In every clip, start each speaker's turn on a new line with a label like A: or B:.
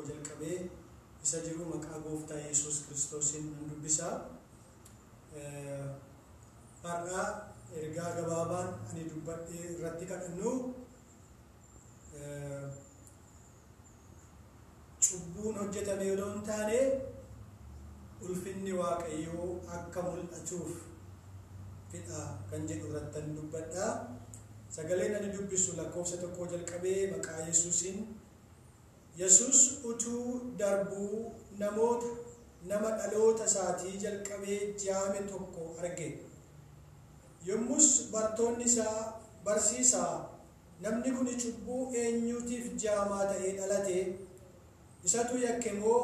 A: jilqabee isa jiru maqaa gooftaa Yesuus Kiristoosiin dubbisa. Har'a ergaa gabaabaan ani dubbadhee irratti kadhannu cubbuun hojjetame yoo hin taane ulfinni Waaqayyoo akka mul'atuuf fedha kan jedhu irratti dubbadha. Sagaleen ani dubbisu lakkoofsa 1 jalqabee maqaa Yesuusiin Yesuus utuu darbuu nama dhaloota isaatii jalqabee jaame tokko arge. Yommus bartoonni isaa barsiisaa namni kun cubbuu eenyuutiif jaamaa ta'ee dhalate? Isatu yakke moo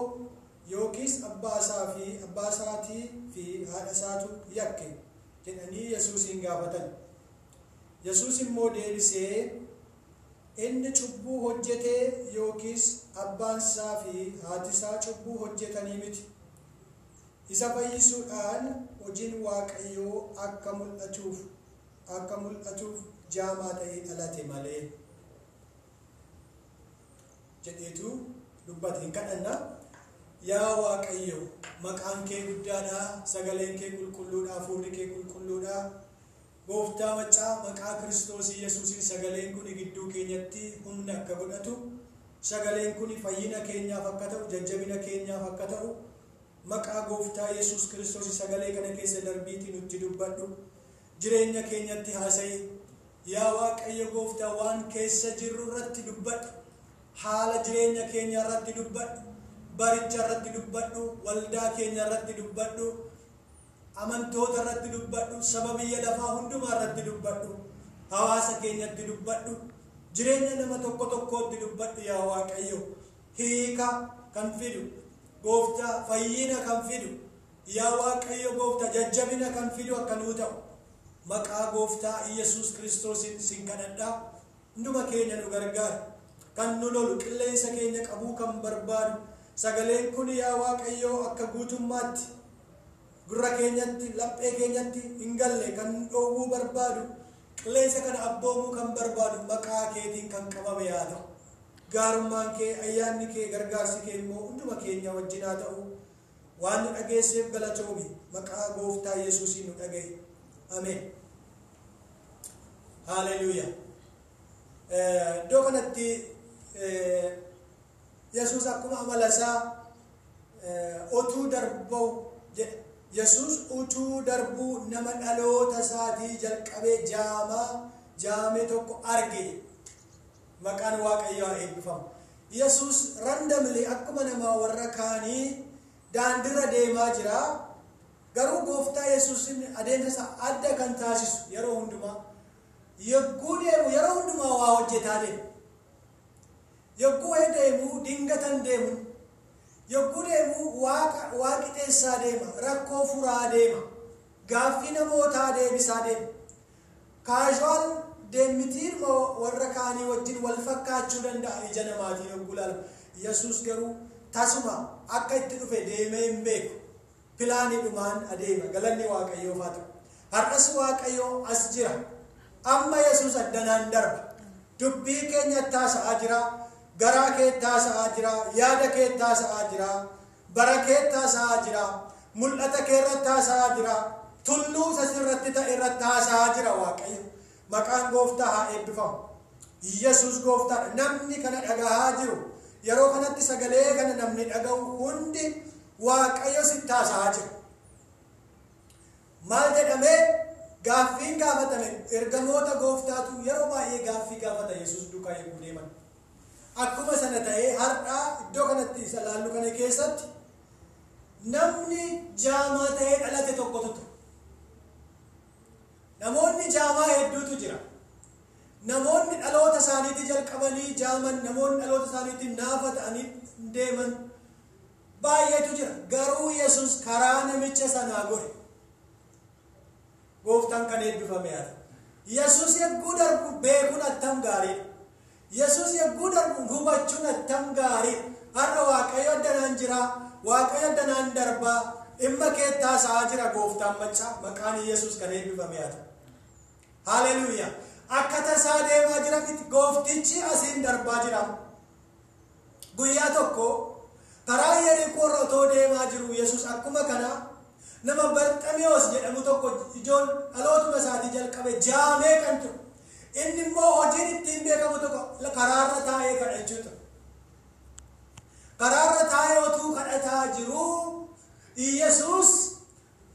A: yookiis abbaa isaatii fi haadha isaatu yakke jedhanii Yesuusin gaafatan. Yesuus immoo deebisee inni cubbuu hojjetee yookiis abbaan isaa fi haati isaa cubbuu hojjetanii miti. Isa fayyisuudhaan hojiin Waaqayyoo akka mul'atuuf jaamaa ta'ee dhalate malee jedheetu dubbate. Hin kadhanna. Yaa Waaqayyo, maqaan kee guddaadha, sagaleen kee qulqulluudha, hafuurri kee qulqulluudha. Gooftaa maccaa maqaa Kiristoos Yesuusiin sagaleen kun gidduu keenyatti humna akka godhatu, sagaleen kun fayyina keenyaaf akka ta'u, jajjabina keenyaaf akka ta'u, maqaa Gooftaa Yesuus Kiristoos sagalee kana keessa darbiitii nutti dubbadhu, jireenya keenyatti haasa'i. Yaa Waaqayyo Gooftaa, waan keessa jirru irratti dubbadhu, haala jireenya keenya irratti dubbadhu, baricha irratti dubbadhu, waldaa keenya irratti dubbadhu, amantoota irratti dubbadhu, saba biyya lafaa hundumaa irratti dubbadhu, hawaasa keenyatti dubbadhu, jireenya nama tokko tokkootti dubbadhu. Yaa Waaqayyo, hiika kan fidu Gooftaa, fayyina kan fidu, yaa Waaqayyo Gooftaa, jajjabina kan fidu akka nuu ta'u maqaa Gooftaa Yesuus Kiristoosiin sin kadhadha. Hunduma keenya nu gargaara, kan nu lolu, qilleensa keenya qabuu kan barbaadu, sagaleen kun yaa Waaqayyo akka guutummaatti gurra keenyatti, laphee keenyatti hin galle kan dhoowwuu barbaadu, qilleensa kana abboomuu kan barbaadu maqaa keetiin kan qabame yaa ta'u. Gaarummaan kee, ayyaanni kee, gargaarsi kee immoo hunduma keenya wajjin haa ta'u. Waan nu dhageesseef galatoomi. Maqaa Gooftaa Yesuusiin nu dhaga'i. Ameen. Haaleluyyaa. Iddoo kanatti Yesuus akkuma amala isaa otuu darbuu jedha. Yesuus utuu darbuu nama dhaloota isaatii jalqabee jaame tokko arge. Maqaan Waaqayyoo eebbifamu. Yesuus randomly akkuma nama warra kaanii daandiirra deemaa jira. Garuu Gooftaa Yesuusin adeemsa adda kan taasisu yeroo hundumaa yogguu deemu yeroo hundumaa waa hojjetaa deema. Yogguu deemu dingatan deemu. Yogguu deemu waa qixeessaa deema, rakkoo furaa deema, gaaffii namootaa deebisaa deema. Casual deemmitiin warra kaanii wajjin wal fakkaachuu danda'a ija namaatiin yogguu ilaalamu. Yesuus garuu tasuma akka itti dhufe deemee hin beeku. Pilaaniidhumaan adeema. Galanni Waaqayyoof haa ta'u. Har'as Waaqayyoo as jira. Amma Yesuus addanaan darba. Dubbii keenya taasa'aa jira. Garaa kee taasa'aa jira, yaada kee taasa'aa jira, bara kee taasa'aa jira, mul'ata kee irratti taasa'aa jira, tulluu sasirratti ta'e irratti taasa'aa jira. Waaqayyo maqaan Gooftaa haa eebbifamu. Yesuus Gooftaadha. Namni kana dhagahaa jiru yeroo kanatti sagalee kana namni dhaga'u hundi Waaqayyo si taasa'aa jira. Maal jedhamee gaaffiin gaafatame? Ergamoota Gooftaatu yeroo baay'ee gaaffii gaafata Yesuus duukaa yogguu deeman. Akkuma sana ta'ee har'aa iddoo kanatti isa laallu kana keessatti namni jaamaa ta'ee dhalate tokkotu ture. Namoonni jaamaa hedduutu jira. Namoonni dhaloota isaaniitii jalqabanii jaaman, namoonni dhaloota isaaniitii naafa ta'anii deeman baay'eetu jira. Garuu Yesuus karaa namicha sanaa gore. Gooftaan kan eebbifame haa ta'u. Yesuus yogguu darbu beekuun attam gaariidha. Yesuus yogguu darbu hubachuun attam gaariidha. Har'a Waaqayyo addanaan jira, Waaqayyo addanaan darbaa, dhimma kee taasa'aa jira. Gooftaan maccaa maqaan Yesuus kan eebbifame haa ta'u. Haaleluyyaa. Akka tasaa deemaa jira miti. Gooftichi asiin darbaa jira. guyyaa tokko karaa Yerikoo irra otoo deemaa jiru Yesuus akkuma kana nama Barxamiyoos jedhamu tokko ijoon dhalootuma isaatii jalqabe jaamee kan ture. Inni immoo hojiin ittiin beekamu tokko karaarra taa'ee kadhachuutu. Karaarra taa'ee otuu kadhataa jiru Yesuus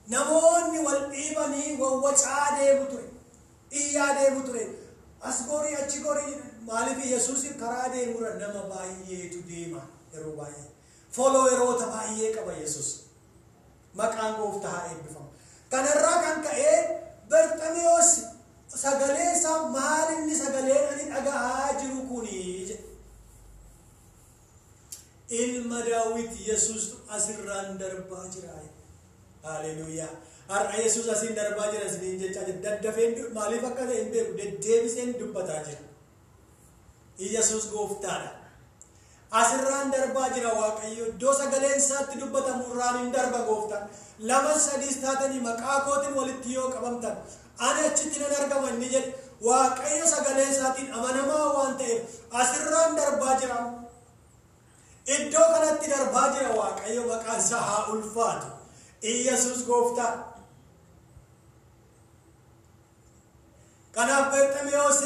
A: namoonni wal dhiibanii wawwacaa deemu ture. Iyyaa deemu ture. As gorii achi gorii maaliif Yesuus karaa deemurra nama baay'eetu deema yeroo baay'ee. Followeroota baay'ee qaba Yesuus. Maqaan Gooftaa haa eebbifamu. Kanarraa kan ka'ee Barxamiyoos sagalee isaa maal inni sagalee ani dhaga'aa jiru kuni jedhe. Ilma Daawit Yesuus asirraan darbaa jira. Haleluuyaa. Har'a Yesuus asiin darbaa jira isiniin jechaa jira. Daddafeen maaliif akka ta'e hin beeku deddeebiseen dubbataa jira. Yesuus Gooftaadha. Asirraan darbaa jira Waaqayyo. Iddoo sagaleen isaatti dubbatamu irraan hin darba Gooftaan. Lama sadiis taatanii maqaa kootiin walitti yoo qabamtan ani achitti nan argama inni jedhe. Waaqayyo sagalee isaatiin amanamaa waan ta'eef asirraan darbaa jira. Iddoo kanatti darbaa jira Waaqayyo maqaan isaa haa ulfaatu. Yesuus Gooftaan. Kanaaf Barxamiyoos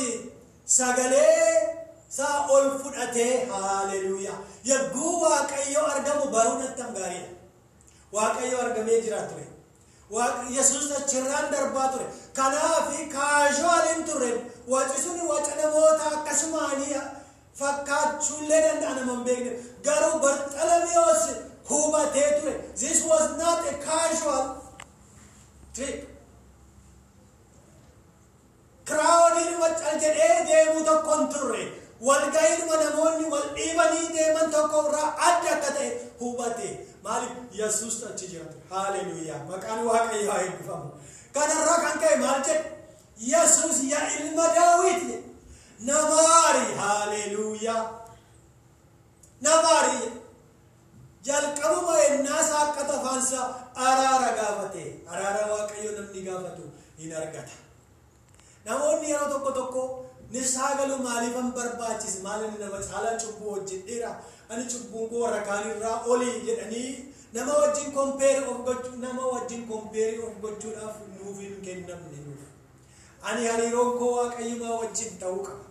A: sagalee saa ol fudhatee haleluuyaa. Yagguu Waaqayyo argamu baruun attam gaariidha. Waaqayyo argamee jira ture. Yesuus achirraan darbaa ture. Kanaaf kaasuwaaliin ture. Waci suni waca namoota akkasumaanii fakkaachuullee danda'a nama hin beekne. Garuu Barxamiyoos hubatee ture. This was not a casual trip. Crowdiin wacal jedhee deemu tokkon turre. Walga'iidhuma namoonni wal dhiibanii deeman tokko irraa adda akka ta'e hubate. Maaliif Yesuus achi jira ture. Haleluuyaa. Maqaan Waaqayyoo haa eebbifamu. Kanarraa kan ka'e maal jedhe? Yesuus yaa ilma Daawit namaari. Haleluuyaa. Namaari. Jalqabuma ennaas akka tafaansa araara gaafate. Araara Waaqayyo namni gaafatu hin argata. Namoonni yeroo tokko tokko nisaa galu maaliifan barbaachise maalini nama caalaa cubbuu hojjedheera ani cubbuun koo warra kaanirraa olii jedhanii nama wajjin kompeeri of gochuudhaaf nuuf hin kennamne nuuf. Ani hariiroon koo Waaqayyumaa wajjin ta'uu qaba.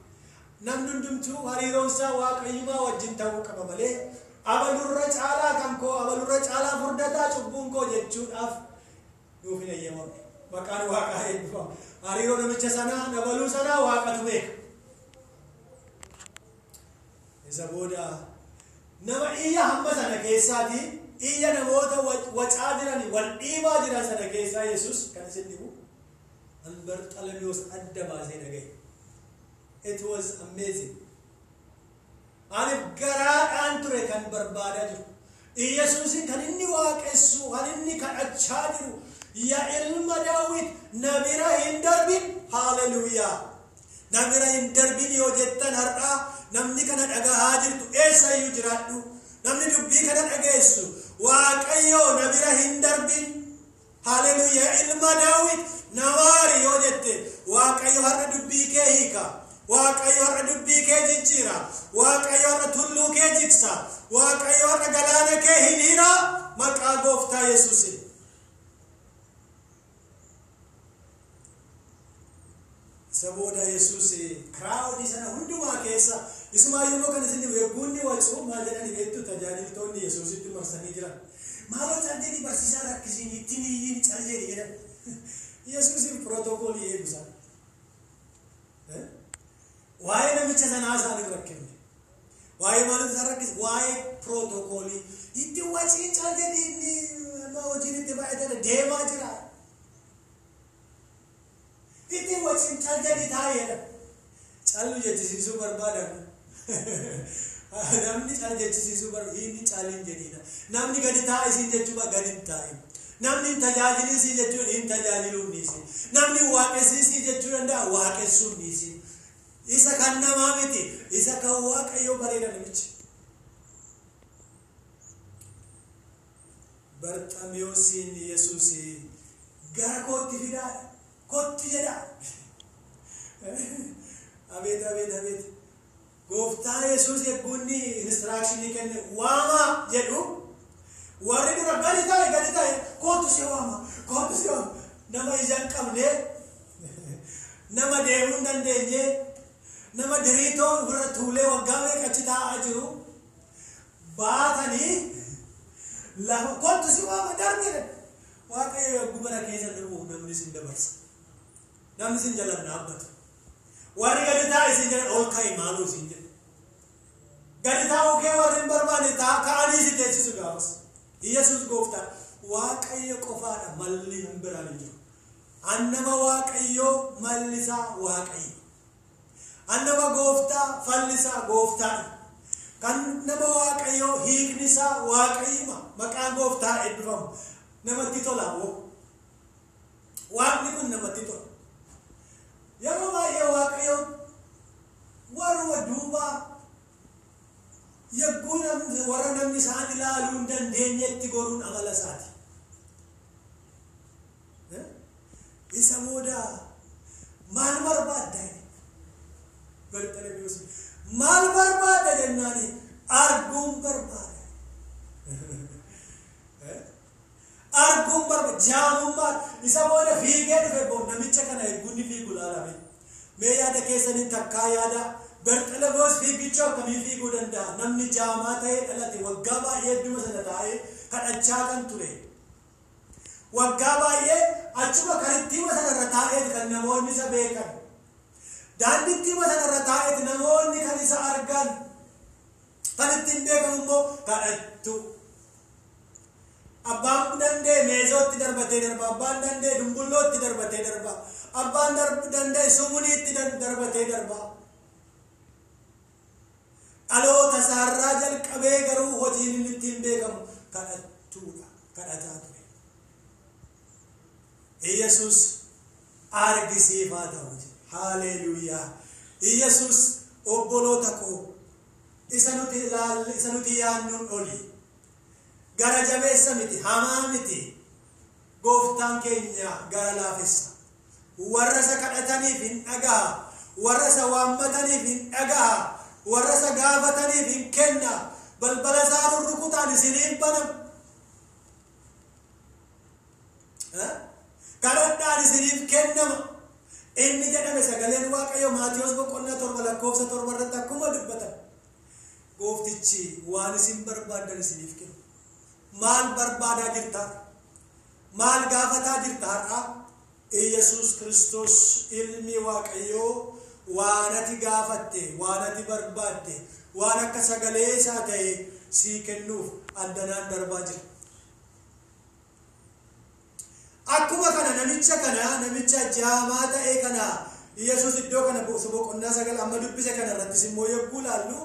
A: Namni hundumtuu hariiroon isaa Waaqayyumaa wajjin ta'uu qaba malee abalurra caalaa kan koo abalurra caalaa furdataa cubbuun koo jechuudhaaf nuuf hin eeyyamamne. Maqaan Waaqaa eebbifamu. Hariiroo namicha sanaa dabaluu sanaa Waaqatu beeka. Isa booda nama iyya hamma sana keessaati iyya namoota wacaa jiranii wal dhiibaa jiran sana keessaa Yesuus kan isin dhibu Barxamiyoos adda baasee dhagaye. It was amazing. Ani garaadhaan ture kan barbaadaa jiru. Yesuusin kan inni waaqessu kan inni kadhachaa jiru. Ya ilma Daawit nabira hin darbin. Haleluuyaa. Nabira hin darbin yoo jettan har'a namni kana dhagahaa jirtu eessayyuu jiraadhu. Namni dubbii kana dhageessu Waaqayyo nabira hin darbin. Haleluuyaa. Ilma Daawit namaari yoo jette Waaqayyo har'a dubbii kee hiika. Waaqayyo har'a dubbii kee jijjiira. Waaqayyo har'a tulluu kee jigsa. Waaqayyo har'a galaana kee hin hira. Maqaa Gooftaa Yesuusin. Saboda Yesuus crowd sana hundumaa keessa ismaayyuu kan isin weebbuunni wacuu maal jedhani beektu tajaajiltoonni Yesuusitti marsanii jiran. Maaloo caljeedhi barsiisaa rakkisiin ittiin iyyiin caljeedhi jedhan. Yesuusin protookoolii eegusa. Waa'ee namicha sanaa isaan hin rakkifne. Waa'ee maaliif isaan rakkise? Waa'ee protookoolii. Itti waciin caljeedhi inni hojiin itti baay'atee deemaa jira. Itti waciin caljeedhi taa'eedha. Callu jechisiisuu barbaadan. Namni cal jechisiisuu barbaadu inni caalin jedhina. Namni gadi taa'e isin jechuudha gadi hin taa'in. Namni hin tajaajilisi jechuun hin tajaajiluu dhiisin. Namni waaqessisi jechuu danda'a waaqessuu dhiisin. Isa kan namaa miti. Isa kan Waaqayyoo bareeda namichi. Barxamiyoosiin Yesuus gara kootti fidaa. Kootti jedha. Abeet. gooftaa Yesuus eeggunni instructionii kenne waama jedhu warri dura gadi ta'e kootu si waama nama ijaan qabne nama deemuu hin dandeenye nama diriitoo irra tuulee waggaa meeqa achi taa'aa jiru baatanii lafa kootu si waama darbee waaqayyo yogguu mana keessa darbu namni sin dabarsa namni sin jalan dhaabbatu warri gadi taa'e sin jalan ol ka'i maaloo sin jedhu gadi taa'uu kee warri hin barbaanne ka'anii si teessisu gaafas Yesuus gooftaa waaqayyo qofaadha malli hin biraan hin jiru annama waaqayyo mallisaa waaqayyo annama gooftaa fallisaa gooftaadha kan nama waaqayyo hiiknisaa waaqayyuma maqaan gooftaa eebbifamu namatti tolaa waaqni kun namatti tola yeroo baay'ee waaqayyo warra duubaa yagguu warra namni isaan ilaaluu hin dandeenyetti goruun amala isaati isa booda maal barbaadda Bartolomeewus maal barbaadda jennaani arguun barbaada arguun barbaada jaamummaa isa booda fiigee dhufe namicha kana eeggunni fiigu laalame mee yaada keessanii takkaa yaada Bartolomeewus fiigicha akkamii fiiguu danda'a namni jaamaa ta'ee dhalate waggaa baay'ee hedduma sana taa'ee kadhachaa kan ture waggaa baay'ee achuma karittiima sanarra taa'eeti kan namoonni isa beekan daandittiima sanarra taa'eeti namoonni kan isa argan kan ittiin beekamu immoo kadhattu abbaan dandee meezootti darbatee darba abbaan dandee dumbullootti darbatee darba abbaan dandee sumuniitti darbatee darba dhaloota isaarraa jalqabee garuu hojiin inni ittiin beekamu kadhattuudha kadhataa ture Yesus argisiifaa ta'u haleluuyaa Yesus obboloota koo isa nuti yaannuun oli gara jabeessa miti hamaa miti gooftaan keenya gara laafessa warra isa kadhataniif hin dhaga'a warra isa waammataniif hin dhaga'a warra isa gaafataniif hin kenna balbala isaa rurrukutaan isiniif banama kadhadhaan isiniif kennama inni jedhame sagaleen waaqayyo Maatiyos boqonnaa 7 lakkoofsa 7 irratti akkuma dubbatan gooftichi waan isin barbaaddan isiniif kenna maal barbaadaa jirta maal gaafataa jirta har'a Yesuus Kiristoos ilmi waaqayyo waan ati gaafatte waan ati barbaadde waan akka sagalee isaa ta'e sii kennuuf addanaan darbaa jira akkuma kana namicha jaamaa ta'e kana Yesuus iddoo kana boqonnaa 9 amma dubbise kana irratti immoo yogguu laallu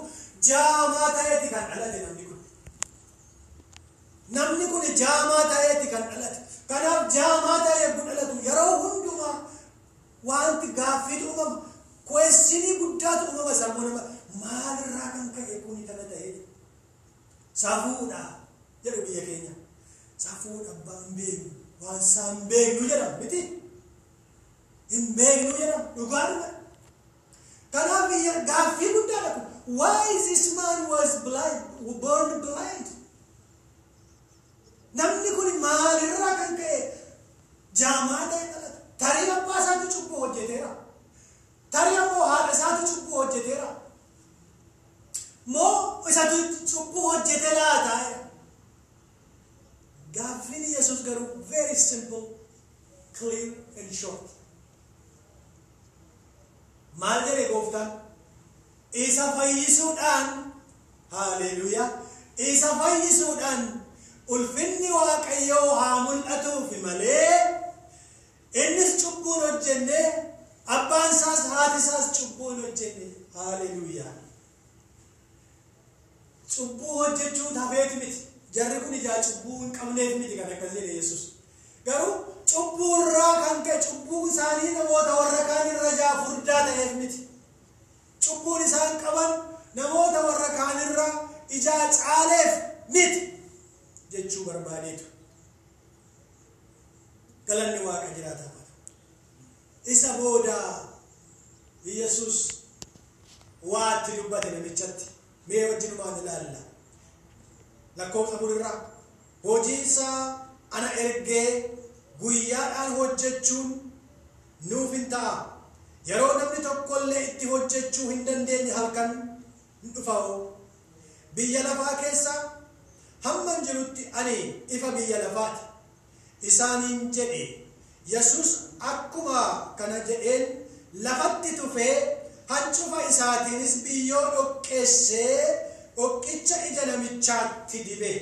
A: jaamaa ta'eeti kan dhalate namni kun jaamaa ta'eeti kan dhalate kanaaf jaamaa ta'e yogguu dhalatu yeroo hundumaa wanti gaaffii uumama questionii guddaatu uumama sammuu nama maalirraa kan ka'e kun kana ta'e safuudha jedhu biyya keenya safuudha abbaan beeku waan isaan beeknu jedhamu miti hin beeknu jedhamu dhugaadhuma kanaaf gaaffii guddaadha kun why is this man was born blind namni kun maalirraa kan ka'e jaamaa ta'e dhalate tarii abbaa isaatu cubbuu hojjeteera tarii ammoo haadha isaatu cubbuu hojjeteera moo isaatu cubbuu hojjete laata gaaffiin Yesuus garuu very simple clear and short maal jedhe gooftaan isa fayyisuudhaan haleluuyaa isa fayyisuudhaan ulfinni waaqayyoo haa mul'atuufi malee innis cubbuun hojjenne abbaan isaas haati isaas cubbuun hojjenne haleluuyaa cubbuu hojjechuu tafeeti miti jarri kun ijaa cubbuu hin qabneef miti kan akkas jedhe Yesuus garuu cubbuu irraa kan ka'e cubbuu isaanii namoota warra kaan irra furdaa ta'eef miti cubbuun isaan qaban namoota warra kaan irra ijaa caaleef miti jechuu barbaadeetu galanni waaqa jiraataa isa booda Yesuus waatti dubbate namichatti. Mee wajjinumaan ilaalla. Lakkoofsa 4 irraa hojiinsaa ana ergee guyyaadhaan hojjechuun nuuf hin ta'a. Yeroo namni tokkollee itti hojjechuu hin dandeenye halkan hin dhufa'u. Biyya lafaa keessa hamman jirutti ani ifa biyya lafaati isaaniin jedhe. Yesus akkuma kana jedheen lafatti tufee hancufa isaatiinis biyyoo dhoqqeessee dhoqqicha ija namichaatti dibe.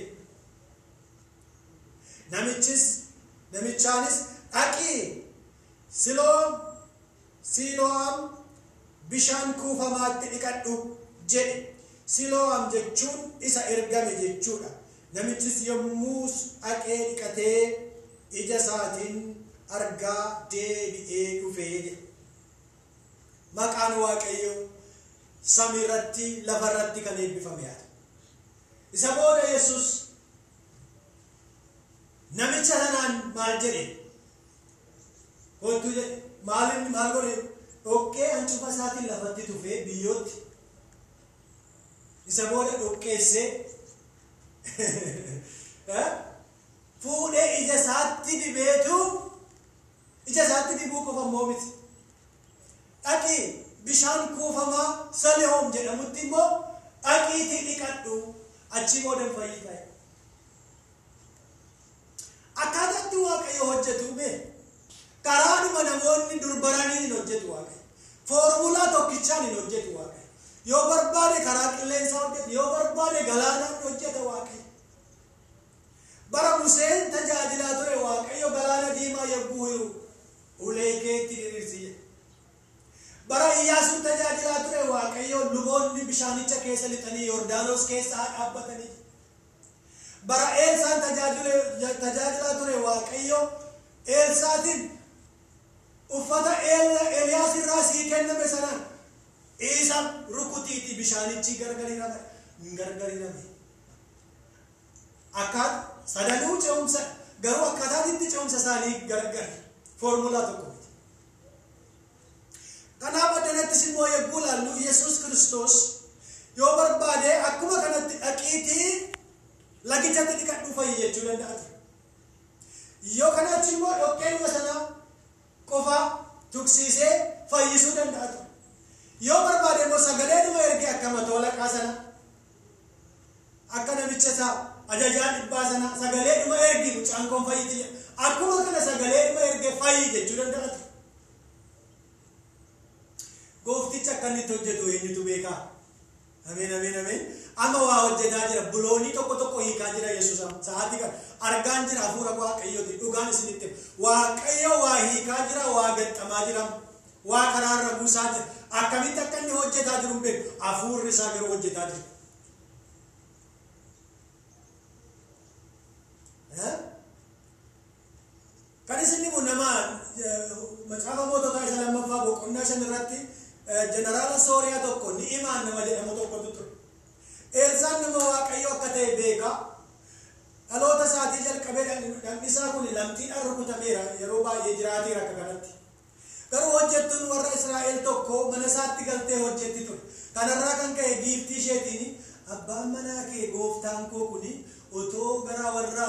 A: Namichaanis dhaqii Siloam bishaan kuufamaatti dhiqadhu jedhe. Siloam jechuun isa ergame jechuudha. Namichis yommuu dhaqee dhiqatee ija isaatiin argaa deebi'ee dhufee jedhe. Maqaan Waaqayyo samiirratti lafarratti kan eebbifame haa ta'u. Isa booda Yesus namicha sanaan maal jedhe? Kottu jedhe maal godhe? Dhoqqee hancufa isaatiin lafatti tufee biyyootti. Isa booda dhoqqeessee fuudhee ija isaatti dibeetu ija isaatti dibuu qofa immoo miti. Dhaqii bishaan kuufamaa Salihoom jedhamutti immoo dhaqiitii dhiqadhu achii booda fayyii ta'e. Akkaataatti Waaqayyo hojjetu mee karaadhuma namoonni durbaranii hin hojjetu Waaqayyo. Foormulaa tokkichaan hin hojjetu Waaqayyo. Yoo barbaade karaa qilleensaa hojjeta, yoo barbaade galaanaan hojjeta Waaqayyo. Bara Museen tajaajilaa ture Waaqayyo galaana diimaa yogguu hiru ulee keetti diriirsi. Bara Iyyaasuun tajaajilaa ture Waaqayyo luboonni bishaanicha keessa lixanii Yordaanos keessa dhaabbatanii. Bara Eelsaan tajaajilaa ture Waaqayyo Eelsaatiin uffata Eeliyaas irraa sii kenname sanaan isa rukutiitti bishaanichi gargariname. Akkaan sadanuu ce'umsa garuu akkaataatti ce'umsa isaanii gargari foormulaa tokko miti. Kanaaf addanattis immoo yogguu laallu Yesus Kiristoos yoo barbaade akkuma kanatti dhaqiitii lagichatti dhiqadhu fayyi jechuu danda'a. Yoo kanaachi immoo dhoqqeenuma sana qofa tuqsiisee fayyisuu danda'a. Yoo barbaade immoo sagaleedhuma ergee akka matoolaqaa sana akka namicha isaa ajajaan dhibbaa sana sagaleedhuma ergee mucaan kun fayyiti jedha. Akkuma kana sagaleedhuma ergee fayyi jechuu danda'a. Goofticha akka inni hojjetu eenyutu beekaa? Ameen ameen ameen. Amma waa hojjetaa jira. Buloonii tokko hiikaa jira Yesuus. Sa'aatii kana argaan jira hafuura Waaqayyooti. Dhugaan isinitti Waaqayyo waa hiikaa jira, waa gaxxamaa jira, waa karaarra buusaa jira. Akkamitti akka inni hojjetaa jiru hin beeku. Hafuurri isaa garuu hojjetaa jira. Kan isin kun nama macaafa moototaa isa lammaffaa boqonnaa 5 irratti jeneraala Sooriyaa tokko Ni'imaan nama jedhamu tokkotu ture. Eelsaan nama Waaqayyo akka ta'e beeka. Dhaloota isaatii jalqabee dhagni isaa kun lamxiidhaan rukutameera yeroo baay'ee jiraateera akka kanatti. Garuu hojjettuun warra Israa'el tokko mana isaatti galtee hojjetti ture. Kanarraa kan ka'e giiftii isheetiin abbaan manaa kee gooftaan koo kuni otoo gara warra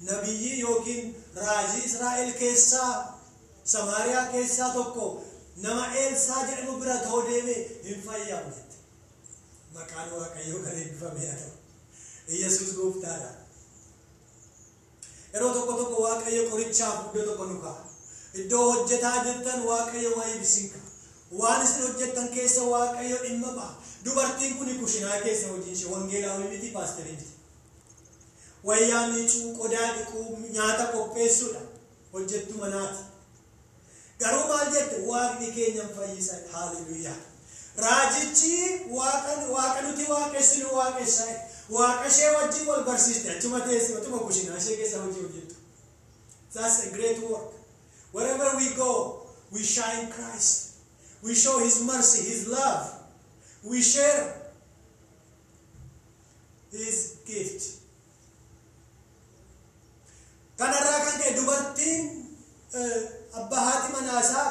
A: nabiyyii yookiin raajii Israa'el keessaa Samaariyaa keessaa tokko nama Eelsaa jedhamu bira ta'uu deeme hin fayyamu. Maqaan Waaqayyoo kan eebbifame haa ta'u. Yesuus gooftaadha. Yeroo tokko Waaqayyo qorichaaf iddoo tokko nu kaa'a. Iddoo hojjetaa jirtan Waaqayyo wayii isin kaa'a. Waan isin hojjettan keessa Waaqayyo dhimma ba'a. Dubartiin kun kushinaa keessa hojii ishee wangeelaa miti paasterii miti. Wayyaa miicuu, qodaa dhiquu, nyaata qopheessuudha. Hojjettu manaati. Garuu maal jette? Waaqni keenya fayyisa. Haaleluyyaa. Raajichi waaqa nuti waaqessinu waaqessa. Waaqa ishee wajjin wal barsiiste. Achuma teessee achuma kushinaa ishee keessa hojii hojjettu. That's a great work. Wherever we go, we shine Christ. We show His mercy, His love. We share His gift. Kanarraa kan ka'e dubartiin abbaa haati manaasaa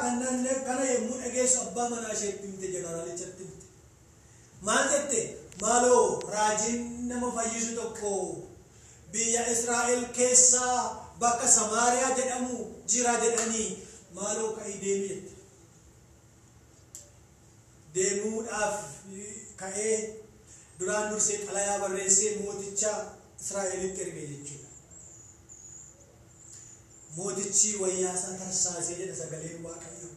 A: kana yommuu dhageessu abbaa manaa isheetti himte jeneraalichatti himte. maal jette maaloo raajiin nama fayyisu tokko biyya Israa'el keessaa bakka Samaariyaa jedhamu jira jedhanii maaloo ka'ii deemi jette. Deemuudhaaf ka'ee duraan dursee xalayaa barreessee mooticha Israa'elitti erge jechuudha. Mootichi wayyaasaa tarsaasee jedha sagaleen Waaqayyo.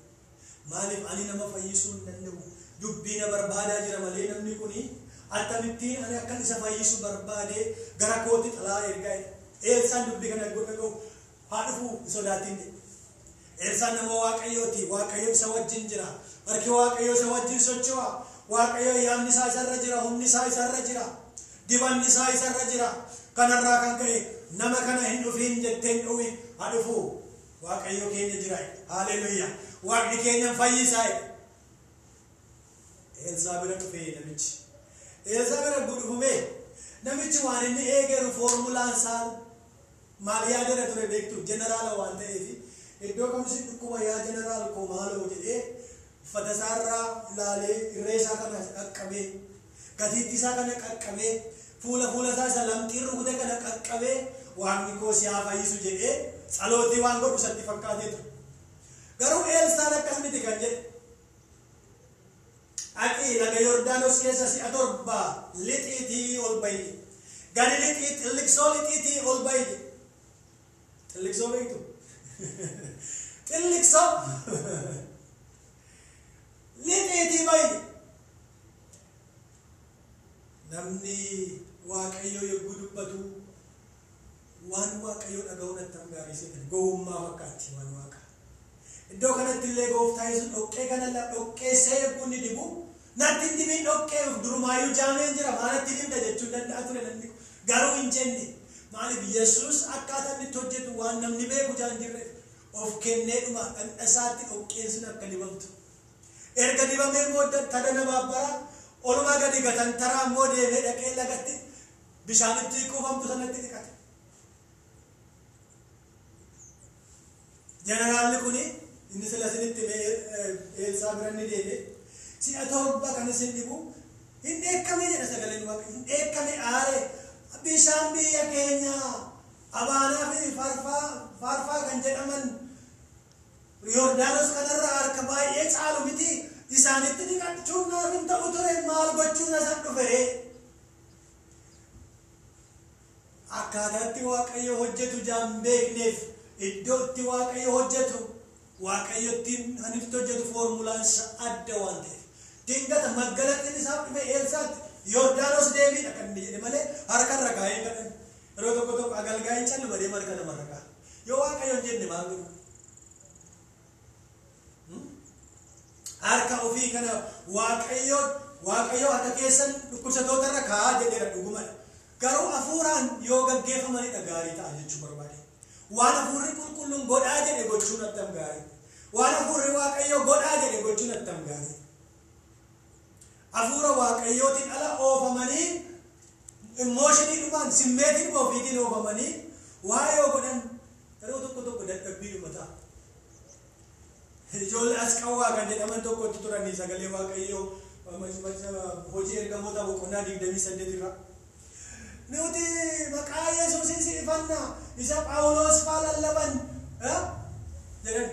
A: Maaliif ani nama fayyisuu hin danda'u? Dubbii na barbaadaa jira malee namni kuni akkamittiin ani akkan isa fayyisu barbaadee gara kootti xalayaa ergaa. Eelsaan dubbii kana godhaga'u haa dhufu sodaatiin jedhe. Eelsaan nama Waaqayyooti. Waaqayyo isa wajjin jira. Harki Waaqayyo isa wajjin socho'a. Waaqayyo yaadni isaa isarra jira. Humni isaa isarra jira. Dibanni isaa isarra jira. Kanarraa kan ka'e nama kana hin dhufiin jetteen dhuwi haa dhufu. Waaqayyo keenya jira. Haaleluyyaa. Waaqni keenya fayyisaa. Eelsaa bira dhufee namichi. Eelsaa bira dhufee namichi waan inni eegeeru foormulaan isaa maal yaadara ture beektu jeneraala waan ta'eef iddoo kamsi dhukkuba yaa jeneraal koo maaloo jedhee uffata isaarraa ilaalee irree isaa kana qaqqabee gatiitti isaa kana qaqqabee fuula isaa isa lamxiin rukute kana qaqqabee waaqni koo si haa fayyisu jedhee tsalootii waan godhu isatti fakkaatee ture. Garuu Eelsaan akkas miti kan jedhe aqii laga Yordaanos keessa si'a torba lixiitii ol ba'i. Gadi lixii xilliqsoo lixiitii ol ba'i. Xilliqsoo beektu? Xilliqsoo lixiitii ba'i. Namni Waaqayyo yogguu dubbatu waan Waaqayyo dhaga'uun attam gaarii seetan gowwummaa fakkaatti waan Waaqa. Iddoo kanatti illee gooftaa Yesuus dhoqqee kana dhoqqeessee yogguu inni dibu natti hin dibiin dhoqqee durumaayyuu jaameen jira maalatti dibda jechuu danda'a ture namni garuu hin jenne. Maaliif Yesuus akkaataa inni hojjetu waan namni beeku jaan jirre of kenneedhuma dhandhasaatti dhoqqeen sun akka dibamtu. Erga dibamee booda tadana baabbara olumaa gadi gatan taraa immoo deemee dhaqee lagatti bishaanitti kuufamtu sanatti dhiqate. Jeneraalli kuni inni sila sinitti Eelsaa bira inni deeme si'a torba kan isin dhibu hin dheekkamee jedha sagaleen Waaqayyo. Hin dheekkame aare bishaan biyya keenya Abaanaa fi Faarfaa kan jedhaman Yordaanos kanarraa harka baay'ee caalu miti isaanitti dhiqachuun naaf hin ta'u ture maal gochuun asan dhufee. Akkaataatti Waaqayyo hojjetu jaan beekneef iddoo itti Waaqayyo hojjetu Waaqayyottiin anitti hojjetu foormulaan adda waan ta'eef dingata maggalattiin isaaf dhufe Eelsaatti Yordaanos deebiidha kan inni jedhe malee harkarra kaa'ee kadhan yeroo tokko agalgaa'ee callu badee marga namarra kaa'a. Yoo Waaqayyo hin jenne maal godhu? Harka ofii kana Waaqayyo harka keessan dhukkubsatootarra kaa'aa jedheera dhugumadha. Garuu hafuuraan yoo gaggeeffamanidha gaarii ta'a jechuu barbaade. Waan hafuurri qulqulluun godhaa jedhe gochuun attam gaarii. Waan hafuurri Waaqayyo godhaa jedhe gochuun attam gaarii. Hafuura Waaqayyootiin ala oofamanii immooshinii simmeetiin ofiitiin oofamanii waa yoo godhan yeroo tokko dadhabbii dhumataa. Ijoollee Asqawwaa kan jedhaman tokkotti turanii sagalee Waaqayyoo hojii ergamoota boqonnaa 28 irra. Nuti maqaa Yesuusin si'ifanna isa Phaawulos faa lallaban jedhan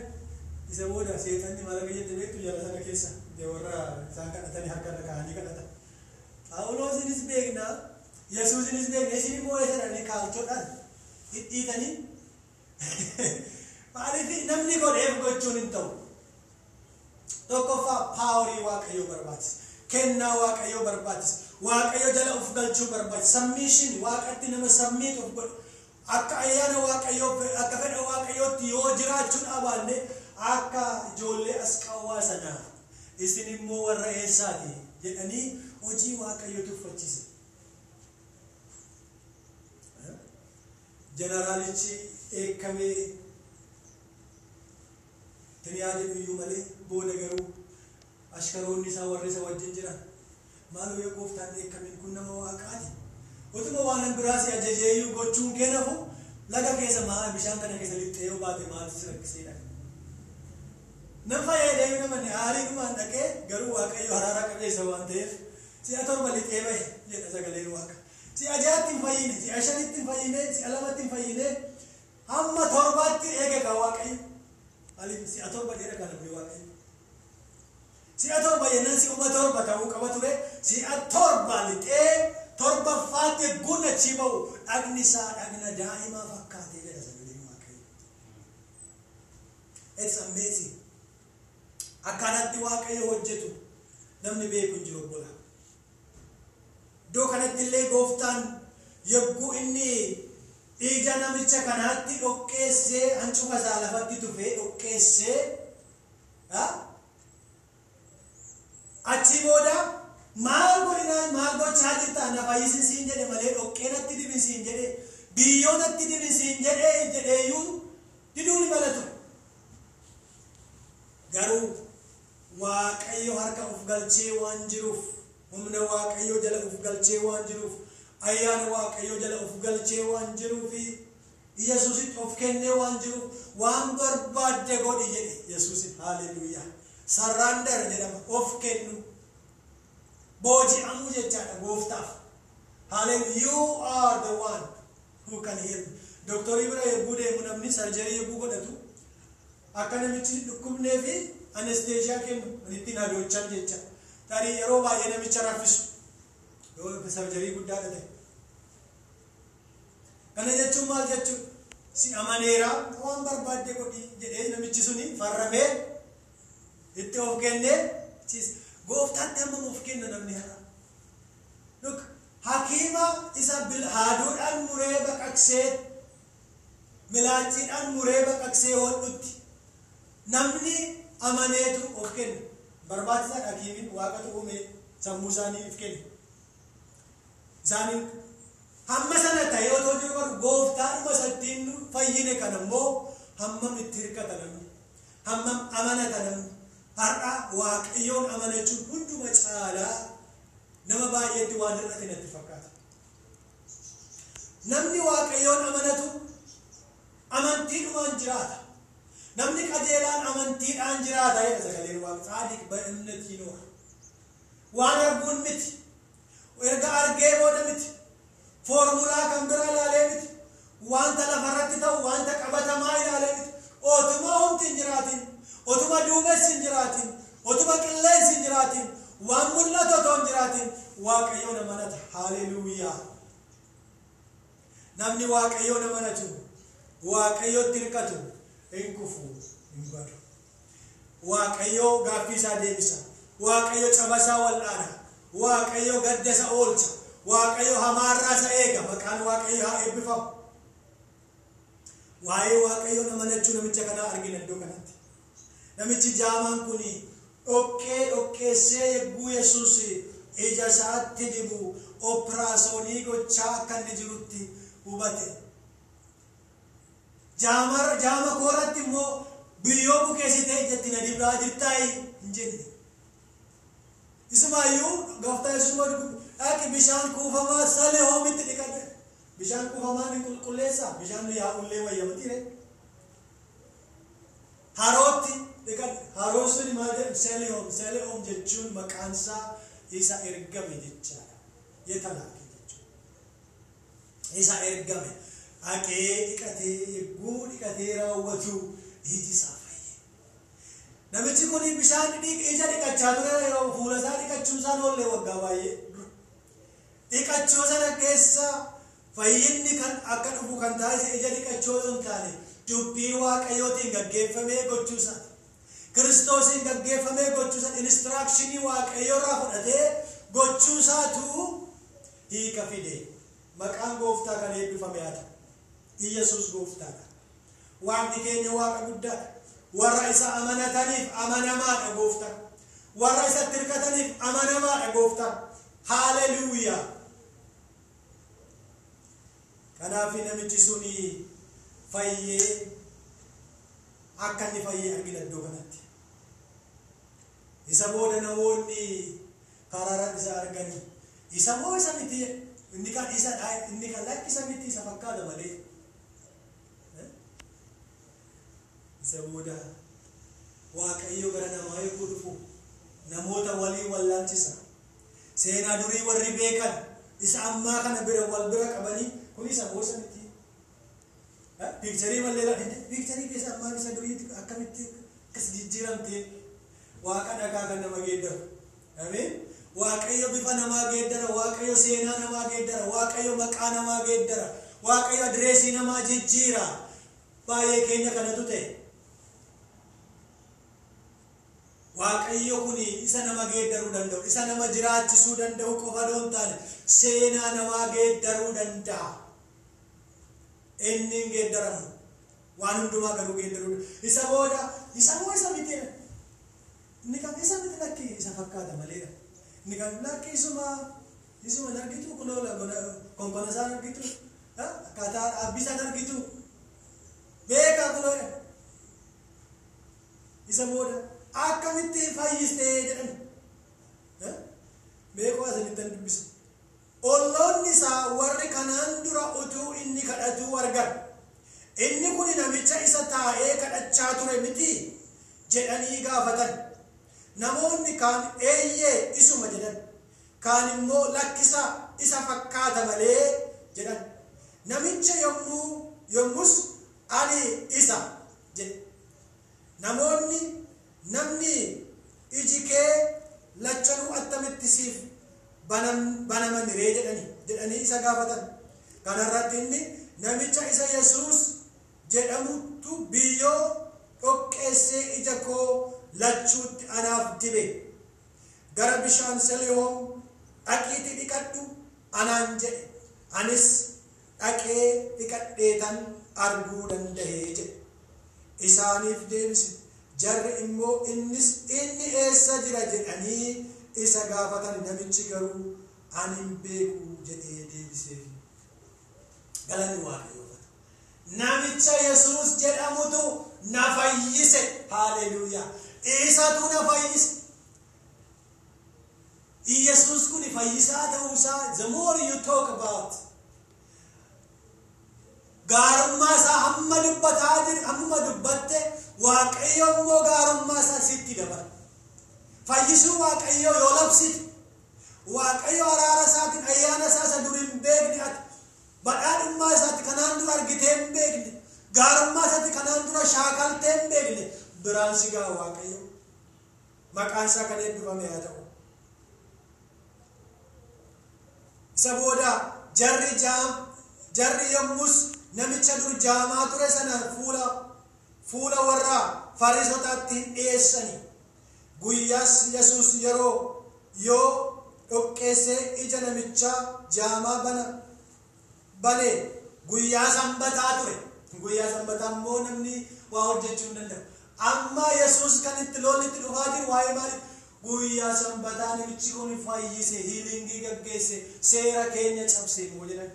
A: isa booda seexanni maal akka jette beektu jala sana keessa warra isaan kadhatanii harkarra kaa'anii kadhatan. Phaawulosinis beekna Yesuusinis beekna isin immoo eessadhanii kaalchoodhaan hidhiitanii maaliif namni godheef gochuun hin ta'u. Tokkoffaa paaworii Waaqayyoo barbaachisa. Kennaa Waaqayyoo barbaachisa. Waaqayyo jala of galchuu barbaachisa. Submission Waaqatti nama submit of godhu. Akka ayyaana Waaqayyoo akka fedha Waaqayyootti yoo jiraachuu dhaabanne akka ijoollee Asqawwaa sanaa isin immoo warra eessaati jedhanii hojii Waaqayyoo tuffachiise. Jeneraalichi eekkamee tiniyaadee iyyuu malee booda garuu ashkaroonni isaa warri isa wajjin jiran maaloo yoo gooftaan eekkamiin kun nama Waaqaati. Utuma waan biraas ajajeeyyuu gochuun kennafu laga keessa bishaan kana keessa lixxee yoo baate maaltu si rakkiseedha. Nama fayyadamee namni haariidhumaan dhaqee garuu Waaqayyo araara qabeessa waan ta'eef si'a torba lixee bahe jedha sagaleen Waaqa. Si'a ja'atti hin fayyine, si'a shanitti hin fayyine, si'a lamatti hin fayyine, hamma torbaatti eege kan Waaqayyo. Aliif si'a torba dheera kan namni Waaqayyo. Si'a torba yennaan si'uma torba ta'uu qaba ture, si'a torba lixee torbaffaatti eegguun achii ba'u dhagni isaa dhagna daa'imaa fakkaatee jedha sagaleen Waaqayyo. It's amazing. Akkanatti Waaqayyo hojjetu namni beeku hin jiru obbola. Iddoo kanatti illee gooftaan yogguu inni ija namicha kanaatti dhoqqeessee hancufa isaa lafatti tufee dhoqqeessee achi booda maal godhinaan maal gochaa jirta na fayyisiin jedhe malee dhoqqeenatti dibinsiin jedhe biyyoonatti dibinsiin jedheeyyuu diduu ni balatu. Garuu Waaqayyo harka uf galchee waan jiruuf, humna Waaqayyo jala uf galchee waan jiruuf, ayyaana Waaqayyo jala uf galchee waan jiruuf, Yesuusitti of kennee waan jiruuf waan barbaadde godhi jedhe Yesuusitti. Haleluuyaa. Sarraandar jedhama, of kennu. Booji'amuu jechaadha gooftaaf. Hallelujah. You are the one who can heal. Doktorii bira yogguu deemu namni sarjarii yogguu godhatu akka namichi dhukkubnee fi anesteeshiyaa kennu ittiin hadoochan jecha. Tarii yeroo baay'ee namicha raffisu yoo sarjarii guddaa ta'e. Kana jechuun maal jechuudha? Si amaneera waan barbaadde godhi jedhee namichi suni farramee itti of kennee gooftaatti amma of kenna namni hara. Look, hakiima isa haaduudhaan muree baqaqsee milaachiidhaan muree baqaqsee hodhutti namni amaneetu of kenna. Barbaachisaa hakiimiin Waaqatu uume sammuu isaanii if kenna. Isaaniin hamma sana ta'ee otoo jiru garuu gooftaadhuma sattiin fayyine kan ammoo hammam itti hirkata namni, hammam amanata namni. Har'a Waaqayyoon amanachuun hunduma caalaa nama baay'eetti waan hir'ate natti fakkaata. Namni Waaqayyoon amanatu amantiidhumaan jiraata. Namni qajeelaan amantiidhaan jiraata jedha sagaleen Waaqa. Saadiq ba'innatiin waan arguun miti. Erga argee booda miti. Foormulaa kan bira ilaalee miti. Wanta lafarratti ta'u wanta qabatamaa ilaalee miti. Otuma homti hin jiraatin. Otuma duumessi hin jiraatin. Otuma qilleensi hin jiraatin. Waan mul'atu otoo hin jiraatin. Waaqayyoon amanata. Haleluuyaa. Namni Waaqayyoon amanatu, Waaqayyootti hirkatu hin kufu hin badu. Waaqayyo gaaffii isaa deebisa. Waaqayyo caba isaa wal'aana. Waaqayyo gadda isa oolcha. Waaqayyo hamaarraa isa eega. Maqaan Waaqayyo haa eebbifamu. Waa'ee Waaqayyoon amanachuu namicha kanaa argina iddoo kanatti. Namichi jaamaan kuni dhoqqeessee yogguu Yesuus ija isaatti dibu operaasyoonii gochaa akka inni jirutti hubate. Jaama kooratti immoo biyyoo bukeessitee ijatti na dibaa jirtaa hin jenne. Isumaayyuu gooftaa Yesuus dhaqi bishaan kuufamaa salee hoomitti dhiqate. Bishaan kuufamaa ni qulqulleessa. Bishaan yaa'ullee wayyamtire. Harootti dhiqate. Haroon suni maal jedhu Selehoom. Selehoom jechuun maqaan isaa isa ergame jechaadha. Yetalaaqe jechuudha. Isa ergame. Haqee dhiqatee eeguu dhiqatee raawwatu iji isaa fayye. Namichi kun bishaan ija dhiqachaa ture yeroo fuula isaa dhiqachuun isaa oollee waggaa baay'ee dura. Dhiqachuu sana keessa fayyinni kan akka dhufu kan taasise ija dhiqachuu hin taane dubbii Waaqayyootiin gaggeeffamee gochuu isaati. Kiristoosiin gaggeeffamee gochuu isaati. Inistiraakshini Waaqayyoorraa fudhatee gochuu isaatu hiika fide. Maqaan gooftaa kan eebbifame haa ta'u. Yesuus gooftaadha. Waaqni keenya Waaqa guddaadha. Warra isa amanataniif amanamaadha gooftaan. Warra isatti hirkataniif amanamaadha gooftaan. Haleluuyaa. Kanaaf namichi suni fayyee akka inni fayyee argina iddoo kanatti. Isa booda namoonni karaaraan isa arganii. Isa moo isa miti inni kan lakkisa miti isa fakkaata malee. Isa booda Waaqayyo gara namaa eeguu dhufu namoota walii wallaalchisa. seenaa durii warri beekan isa ammaa kana bira wal bira qabanii kun isa boosa miti piikcharii malee laadhinte piikcharii keessa ammaan isa duriitti akkamitti akkas jijjiiramte waaqa dhagaa kan nama geeddaru ameen waaqayyo bifa namaa geeddara waaqayyo seenaa namaa geeddara waaqayyo maqaa namaa geeddara waaqayyo adreesii namaa jijjiira baay'ee keenya kanatu ta'e waaqayyo kuni isa nama geeddaruu danda'u isa nama jiraachisuu danda'u qofa doon taane seenaa namaa geeddaruu danda'a inni geeddaramu waan hundumaa garuu geeddaruu isa booda isa miti inni kan isa miti lakki isa fakkaata malee inni kan lakki isuma argitu kunoola konkona isaan argitu akkaataa abbisaan argitu beekaa kunoola isa booda akkamitti fayyistee jedhan beekoo asinitti dubbisa olloonni isaa warri kanaan dura utuu inni kadhatuu argan inni kun namicha isa taa'ee kadhachaa ture miti jedhanii gaafatan namoonni kaan eeyyee isuma jedhan kaan immoo lakkisa isa fakkaata malee jedhan namicha yommus ani isa jedhe namni iji kee lachanuu attamitti siif banamaniree jedhanii isa gaafatan kanarratti inni namicha isa Yesuus jedhamutu biyyoo dhoqqeessee ija koo lachuutti anaaf dibe gara bishaan Selihoom dhaqiitii dhiqadhu anaan jedhe anis dhaqee dhiqadheetan arguu danda'ee jedhe isaaniif deebise jarri immoo inni eessa jira jedhanii isa gaafatan namichi garuu ani hin beeku jedhee deebiseef galanni waaqayyoo namicha Yesuus jedhamutu na fayyise haleluuyaa isatu na fayyise Yesuus kun fayyisaa ta'uusaa the more you talk about gaarummaa isaa hamma dubbatte waaqayyo immoo gaarummaa isaa sitti dabala fayyisuu waaqayyo yoo labsite waaqayyo araara isaatiin ayyaana isaa isa dur hin beekne ati badhaadhummaa isaatti kanaan dura argitee hin beekne gaarummaa isaatti kanaan dura shaakaltee hin beekne biraan si ga'a waaqayyo maqaan isaa kan eebbifame haa ta'u isa booda jarri yommus namicha dur jaamaa ture sana fuula warra Fariisotaatti hin dhiyeessani guyyaas Yesuus yoo dhoqqeessee ija namichaa jaamaa bane guyyaa sanbataa ture guyyaa sanbataa immoo namni waa hojjechuu hin danda'u amma Yesuus kan itti lollitti dhufaa jiru waa'ee maali guyyaa sanbataa namichi kun fayyise hiilingii gaggeesse seera keenya cabse immoo jedhan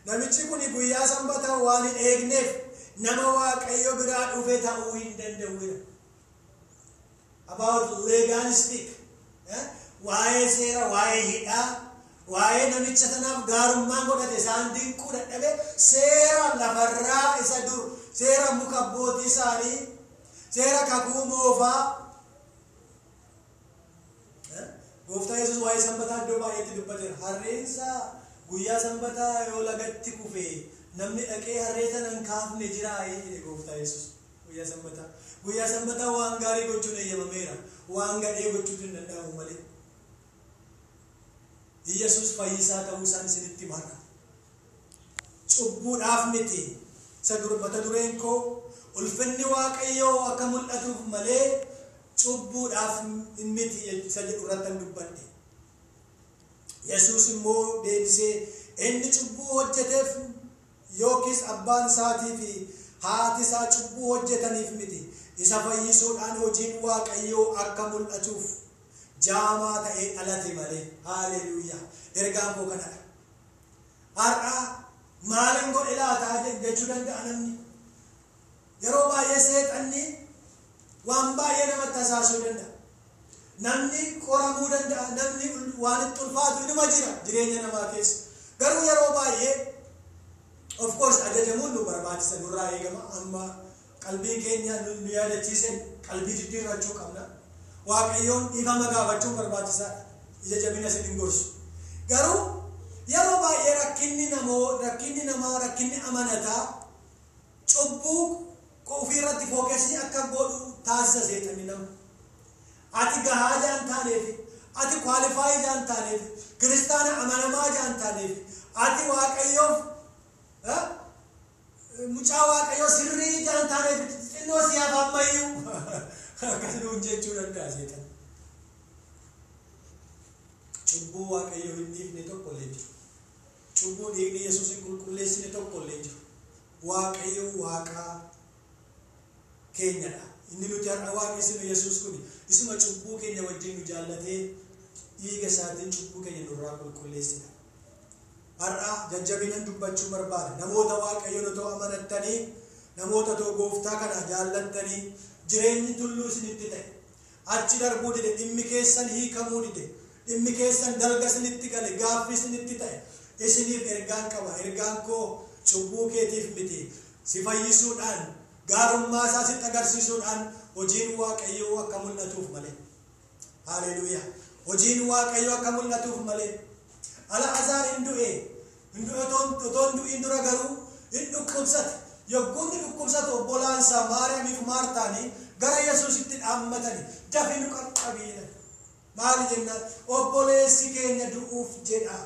A: namichi kun guyyaa sanbataa waan hin eegneef nama waaqayyo biraa dhufe ta'uu hin danda'u about legalistic waa'ee seera waa'ee hidhaa waa'ee namicha tanaaf gaarummaa godhate isaan dinquu dadhabe seera lafarraa isa dur seera muka abbootii isaanii seera kakuu moofaa gooftaa Yesuus waa'ee sanbataa iddoo baay'eetti dubbateera harreensa guyyaa sanbataa yoo lagatti kufe namni dhaqee harree sana hin kaafne jira jedhe gooftaa Yesuus guyyaa sanbataa waan gaarii gochuun eeyyamameera waan gadhee gochuutu hin danda'amu malee Yesuus fayyisaa ta'uu isaan isinitti marra cubbuudhaaf miti mata dureen koo ulfinni waaqayyoo akka mul'atuuf malee cubbuudhaaf miti isa jedhu irratti dubbadhe Yesuus immoo deebisee inni cubbuu hojjeteef yookiis abbaan isaatii fi haati isaa cubbuu hojjetaniif miti isa fayyisuudhaan hojiin waaqayyoo akka mul'atuuf jaamaa ta'ee dhalate malee haleluuyaa ergaan koo kanadha har'a maalin godhe laataa jechuu danda'a namni yeroo baay'ee seexanni waan baay'ee namatti hasaasuu danda'a namni qoramuu danda'a namni waan itti ulfaatu inuma jira jireenya namaa keessa garuu yeroo baay'ee of course ajajamuun nu barbaachisa nurraa eegama amma qalbii keenya nu yaadachiisen qalbii jijjiirrachuu qabna waaqayyoon dhiifama gaafachuun barbaachisaadha. Ija jabina sin hin gorsu. Garuu yeroo baay'ee rakkinni namaa rakkinni amanataa cubbuu ofii irratti fookeesii akka godhu taasisa seexanni nama. Ati gahaa jaan taaneef, ati kwaalifaayi jaan taaneef, kiristaana amanamaa jaan taaneef, ati waaqayyoof mucaa waaqayyoo sirrii jaan taaneef xinnoo siyaaf ammayyuu akkasumas jechuu danda'a seexanni. Cubbuu waaqayyoo hin dhiifne tokko illee jiru. Cubbuu dhiigni Yesuus hin qulqulleessine tokko illee jiru. Waaqayyo waaqaa keenyadha. Inni nuti har'a waaqessinu Yesuus kun isuma cubbuu keenya wajjin nu jaallatee dhiiga isaatiin cubbuu keenya nurraa qulqulleessina. Har'a jajjabinan dubbachuu barbaada. Namoota waaqayyoon otoo amanattanii, namoota otoo gooftaa kana jaallattanii jireenyi tulluu isinitti ta'e. Achi darbuu dide, dhimmi keessan hiikamuu dide, dhimmi keessan dalga isinitti gale, gaaffii isinitti ta'e. Isiniif ergaan qaba. Ergaan koo cubbuu keetiif miti. Si fayyisuudhaan, gaarummaa isaa sitti agarsiisuudhaan hojiin waaqayyoo akka mul'atuuf malee. Haleluuyaa. Hojiin waaqayyoo akka mul'atuuf malee. Al'aazaar hin du'e. Otoon du'iin dura garuu hin dhukkubsate. Yogguun dhukkubsatu obbolaansaa Maariyaamiif Maartaanii gara Yesuusitti dhaammatanii dafii nu qaqqabiina. Maali jennaan? Obboleessi keenya du'uuf jedha.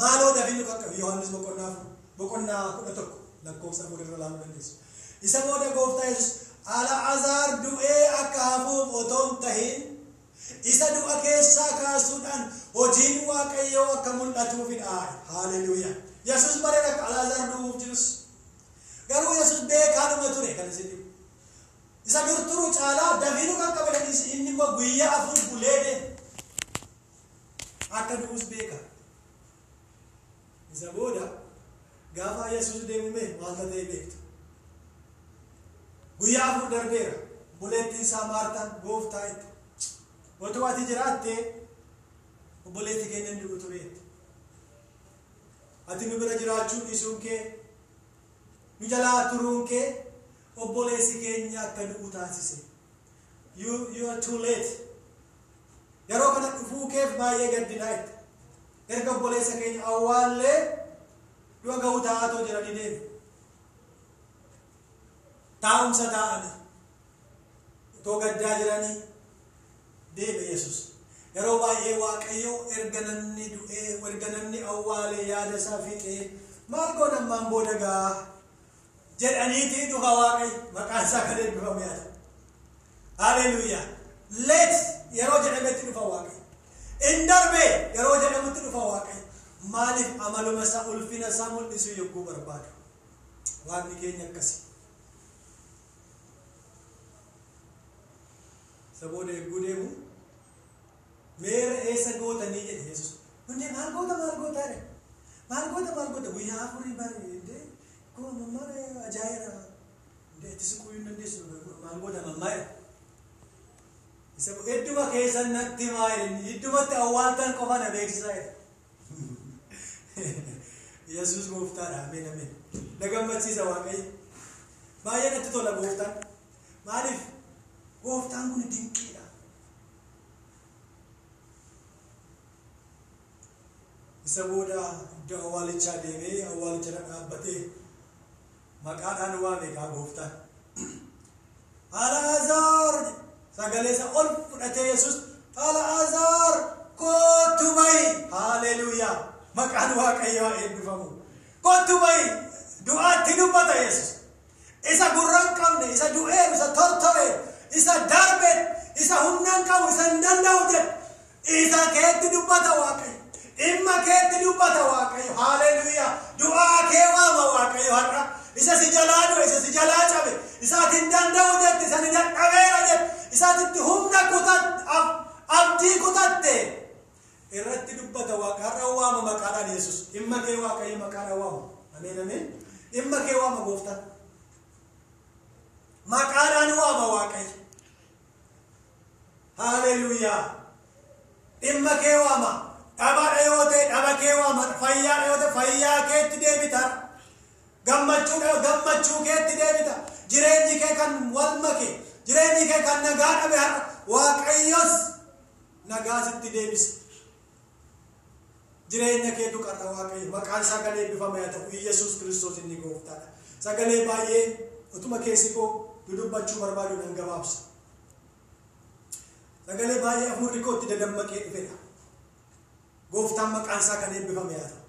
A: Maaloo dafii nu qaqqabi? Yohaannis boqonnaa 11 lakkoofsa 4 irra laaluu dandeessu. Isa booda gooftaa Yesuus Al'aazaar du'ee akka hafuuf otoon tahin isa du'a keessaa kaasuudhaan hojiin waaqayyoo akka mul'atuufidha. Haleluuyaa. Yesuus bareeda akka Al'aazaar du'uuf jirus. Garuu Yesuus beekaadhuma ture kan isin dhibu. Isa dur turu caalaa dafii nu qaqqaban inni immoo guyyaa 4 bulee deeme. Akka du'us beeka. Isa booda gaafa Yesuus deemume maal ta'e beektu. Guyyaa 4 darbeera. Buleettiin isaa Maartaan gooftaa itti. Otoo ati jiraattee obboleetti keenya hin du'u tureetti. Ati nu bira jiraachuu dhiisuun kee, nu jalaa turuun kee obboleessi keenya akka du'u taasise. You are too late. Yeroo kana dhufuu keef baay'ee gaddinaa itti. Erga obboleessa keenya awwaallee du'a ga'uu taa'atoo jiranii deemu. Taa'umsa taa'anii otoo gaddaa jiranii deeme Yesuus. Yeroo baay'ee waaqayyoo erga namni du'ee, erga namni awwaalee yaada isaa fiixee maal goona ammaan booda gaa jedhaniitii dhufa waaqayyo maqaan isaa kan eebbifamu yaada. Haleluuyaa. Leet yeroo jedhametti dhufa waaqayyo. In darbee yeroo jedhamutti dhufa waaqayyo. Maaliif amaluma isaa ulfina isaa mul'isuu yogguu barbaadu. Waaqni keenya akkasii. Sabooda eeguu deemu meera eessa gootanii jedhe Yesuus. Hundi maal goota jedhe. Maal goota guyyaa 4 bareedee kuma mammaa ajaa'ira. Itti siquu hin dandeessu maal goota mammaa. Isa hedduma keessan natti maayilin heddumatti awwaaltan qofa na beeksisaa jedhe. Yesuus gooftaadha. Ameen ameen. Na gammachiisa waaqayyo. Baay'ee natti tola gooftaan. Maaliif? Gooftaan kun dinqiidha. Isa booda iddoo awwaalichaa deemee awwaalicha dhaabbatee maqaadhaan waame kaa gooftaan. Al'aazaar sagalee isa ol fudhatee Yesuus Al'aazaar kootu ba'i. Haleluuyaa. Maqaan waaqayyoo eebbifamu. Kootu ba'i. Du'aatti dubbata Yesuus. Isa gurraan qabne, isa du'ee, isa tortoree, isa darbe, isa humnaan qabu, isa hin danda'u jedhe. Isa keetti dubbata waaqayyo. Dhimma keetti dubbata waaqayyo. Haleluuyaa. Du'aa kee waama waaqayyo har'a. Isa si jalaa du'e, isa si jalaa cabe, isaati hin danda'u jette, isa ni dadhabeera jette, isaatitti humna abdii kutatte. Irratti dubbata waaqayyo. Har'a waama maqaadhaan Yesuus. Dhimma kee waaqayyo maqaadhaan waama. Ameen ameen. Dhimma kee waama gooftaan. Maqaadhaan waama waaqayyo. Haleluuyaa. Dhimma kee waama. Dhabaadha yoo ta'e dhaba kee waama. Fayyaadha yoo ta'e fayyaa keetti deebita. Gammachuu keetti deebita. Jireenyi kee kan wal make, jireenyi kee kan nagaa dhabe har'a waaqayyos nagaa sitti deebisa. Jireenya keetu qarra waaqayyo maqaan isaa kan eebbifame haa ta'u. Yesuus Kiristoos inni gooftaadha. Sagalee baay'ee utuma keessi koo dudubbachuu barbaadu nan gabaabsa. Sagalee baay'ee hafuurri koo itti dadammaqee dhufedha. Gooftaan maqaan isaa kan eebbifame haa ta'u.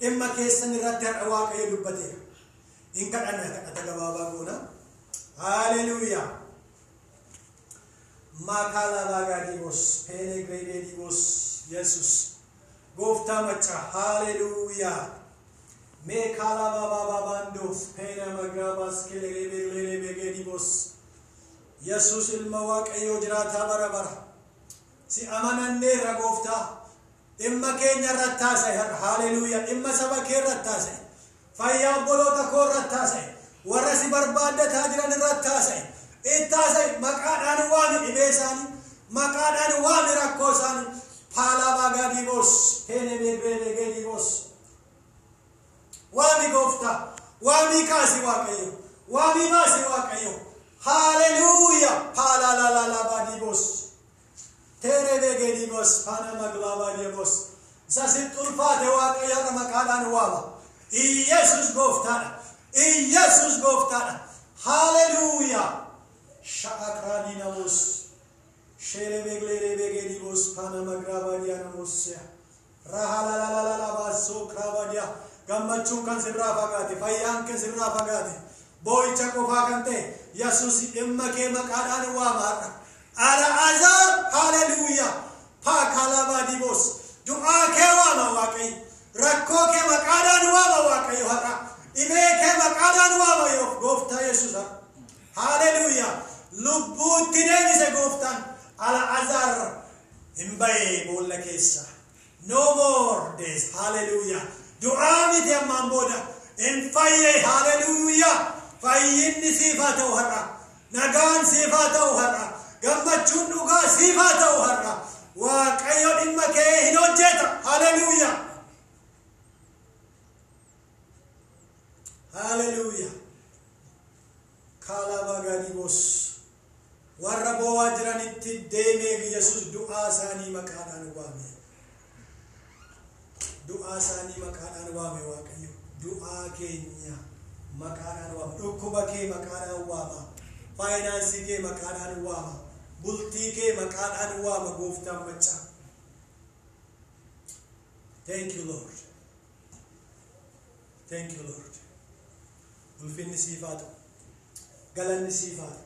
A: Dhimma keessan irratti har'a waaqayyo dubbateera. Hin kadhanna kadhata gabaabaa goona. Haleluuyaa. Makala bagadibos, penegredibos, Yesus. Gooftaa machaa. Haleluuyaa. Mekala bababandos, pena magrabas kelerebegedibos. Yesus ilma waaqayyo jiraataa bara bara. Si amananneerra gooftaa. Dhimma keenya irratti taasise. Haleluuyaa. Dhimma saba kee irratti taasise. Fayyaa obboloota koo irratti taasise. Warra si barbaaddataa jiran irratti taasise. Ittaasise maqaadhaan waami dhibee isaanii. Maqaadhaan waami rakkoo isaanii. Paalabaagadibos, penebegedibos. Waami gooftaa. Waami kaasi waaqayyo. Waami baasi waaqayyo. Haleluuyaa. Paalalalalabadibos. Terebegedibos, panamaglabadibos. Sasit ulfaate waaqayyo maqaadhaan waama. Yesus gooftaadha. Yesus gooftaadha. Haleluuyaa. Sha'akradinamos. Sherebegledibos, panamagrabadianamos. Rahalalalalalabaso krabadia. Gammachuun kan sirraa fagaate. Fayyaan kan sirraa fagaate. Boo'icha qofaa kan ta'e. Yesus dhimma kee maqaadhaan waamaadha. Al'aazar. Haleluuyaa. Paakalabadibos. Du'aa kee waama waaqayyo. Rakkoo kee maqaadhaan waama waaqayyo har'a. Dhibee kee maqaadhaan waama gooftaa Yesuusa. Haleluuyaa. Lubbuutti deebise gooftaan. Al'aazar hin bahe boolla keessa. No more days. Haleluuyaa. Du'aa miti ammaan booda. Hin fayye. Haleluuyaa. Fayyinni siif haa ta'u har'a. Nagaan siif haa ta'u har'a. Gammachuun dhugaa siif haa ta'u har'a. Waaqayyo dhimma kee hin hojjeta. Haleluuyaa. Haleluuyaa. Kalabagadibos. Warra boo'aa jiranitti deemee Yesuus du'aa isaanii maqaadhaan waame. Du'aa isaanii maqaadhaan waame waaqayyo. Du'aa keenya maqaadhaan waama. Dhukkuba kee maqaadhaan waama. Faayinaansii kee maqaadhaan waama. Bultii kee maqaadhaan waama gooftaan machaa. Thank you Lord. Thank you Lord. Ulfinni siif haa ta'u. Galanni siif haa ta'u.